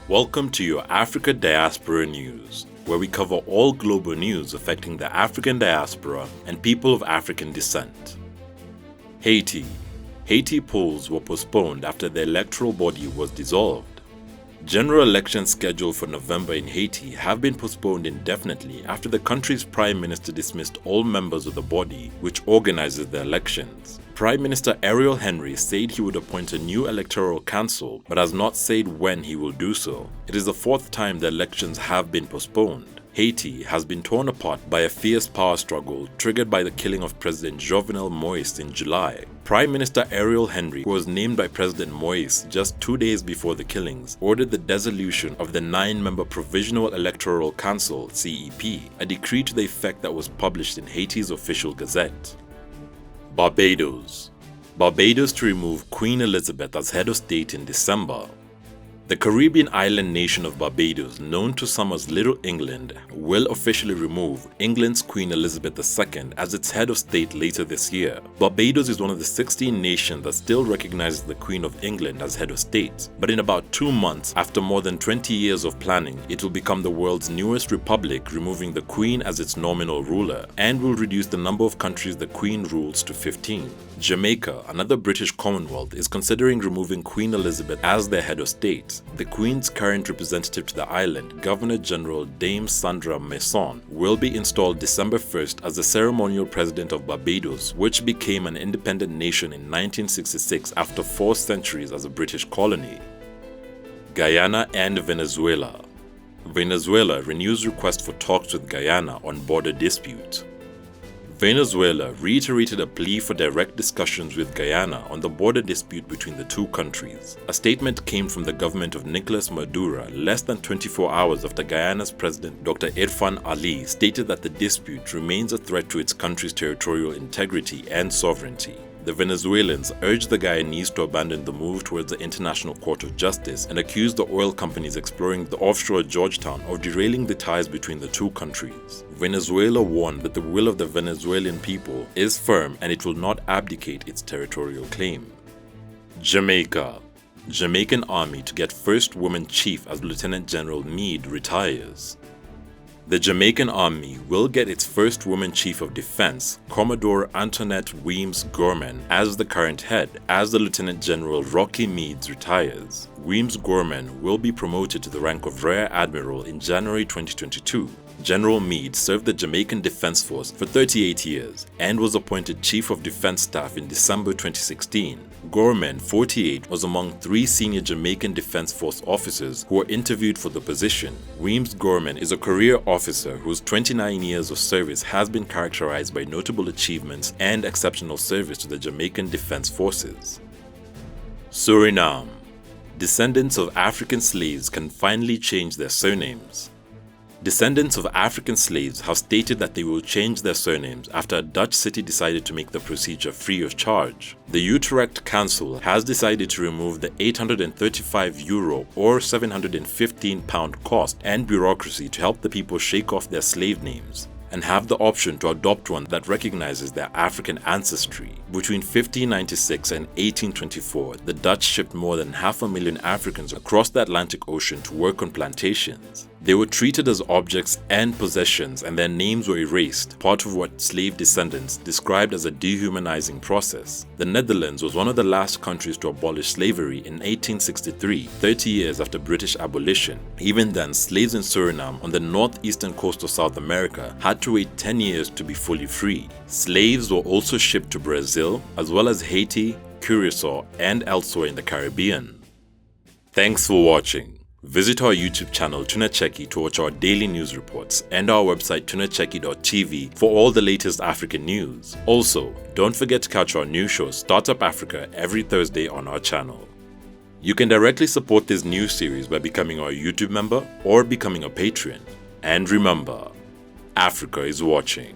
Welcome to your Africa Diaspora News, where we cover all global news affecting the African diaspora and people of African descent. Haiti. Haiti polls were postponed after the electoral body was dissolved. General elections scheduled for November in Haiti have been postponed indefinitely after the country's prime minister dismissed all members of the body which organizes the elections. Prime Minister Ariel Henry said he would appoint a new electoral council, but has not said when he will do so. It is the fourth time the elections have been postponed. Haiti has been torn apart by a fierce power struggle triggered by the killing of President Jovenel Moïse in July. Prime Minister Ariel Henry, who was named by President Moïse just 2 days before the killings, ordered the dissolution of the 9-member Provisional Electoral Council (CEP), a decree to the effect that was published in Haiti's official gazette. Barbados. Barbados to remove Queen Elizabeth as head of state in December. The Caribbean island nation of Barbados, known to some as Little England, will officially remove England's Queen Elizabeth II as its head of state later this year. Barbados is one of the 16 nations that still recognizes the Queen of England as head of state, but in about 2 months, after more than 20 years of planning, it will become the world's newest republic, removing the Queen as its nominal ruler, and will reduce the number of countries the Queen rules to 15. Jamaica, another British Commonwealth, is considering removing Queen Elizabeth as their head of state. The Queen's current representative to the island, Governor-General Dame Sandra Mason, will be installed December 1st as the ceremonial president of Barbados, which became an independent nation in 1966 after 4 centuries as a British colony. Guyana and Venezuela. Venezuela renews request for talks with Guyana on border dispute. Venezuela reiterated a plea for direct discussions with Guyana on the border dispute between the two countries. A statement came from the government of Nicolas Maduro less than 24 hours after Guyana's president, Dr. Irfan Ali, stated that the dispute remains a threat to its country's territorial integrity and sovereignty. The Venezuelans urged the Guyanese to abandon the move towards the International Court of Justice and accused the oil companies exploring the offshore Georgetown of derailing the ties between the two countries. Venezuela warned that the will of the Venezuelan people is firm and it will not abdicate its territorial claim. Jamaica. Jamaican army to get first woman chief as Lieutenant General Meade retires. The Jamaican Army will get its first woman Chief of Defense, Commodore Antoinette Weems Gorman, as the current head, as the Lieutenant General Rocky Meade retires. Weems Gorman will be promoted to the rank of Rear Admiral in January 2022. General Meade served the Jamaican Defense Force for 38 years and was appointed Chief of Defense Staff in December 2016. Gorman, 48, was among 3 senior Jamaican Defense Force officers who were interviewed for the position. Weems Gorman is a career officer whose 29 years of service has been characterized by notable achievements and exceptional service to the Jamaican Defense Forces. Suriname. Descendants of African slaves can finally change their surnames. Descendants of African slaves have stated that they will change their surnames after a Dutch city decided to make the procedure free of charge. The Utrecht Council has decided to remove the €835 or £715 cost and bureaucracy to help the people shake off their slave names and have the option to adopt one that recognizes their African ancestry. Between 1596 and 1824, the Dutch shipped more than 500,000 Africans across the Atlantic Ocean to work on plantations. They were treated as objects and possessions, and their names were erased, part of what slave descendants described as a dehumanizing process. The Netherlands was one of the last countries to abolish slavery in 1863, 30 years after British abolition. Even then, slaves in Suriname on the northeastern coast of South America had to wait 10 years to be fully free. Slaves were also shipped to Brazil, as well as Haiti, Curacao, and elsewhere in the Caribbean. Thanks for watching. Visit our YouTube channel Tunacheki to watch our daily news reports and our website tunacheki.tv for all the latest African news. Also, don't forget to catch our new show Startup Africa every Thursday on our channel. You can directly support this new series by becoming our YouTube member or becoming a patron. And remember, Africa is watching.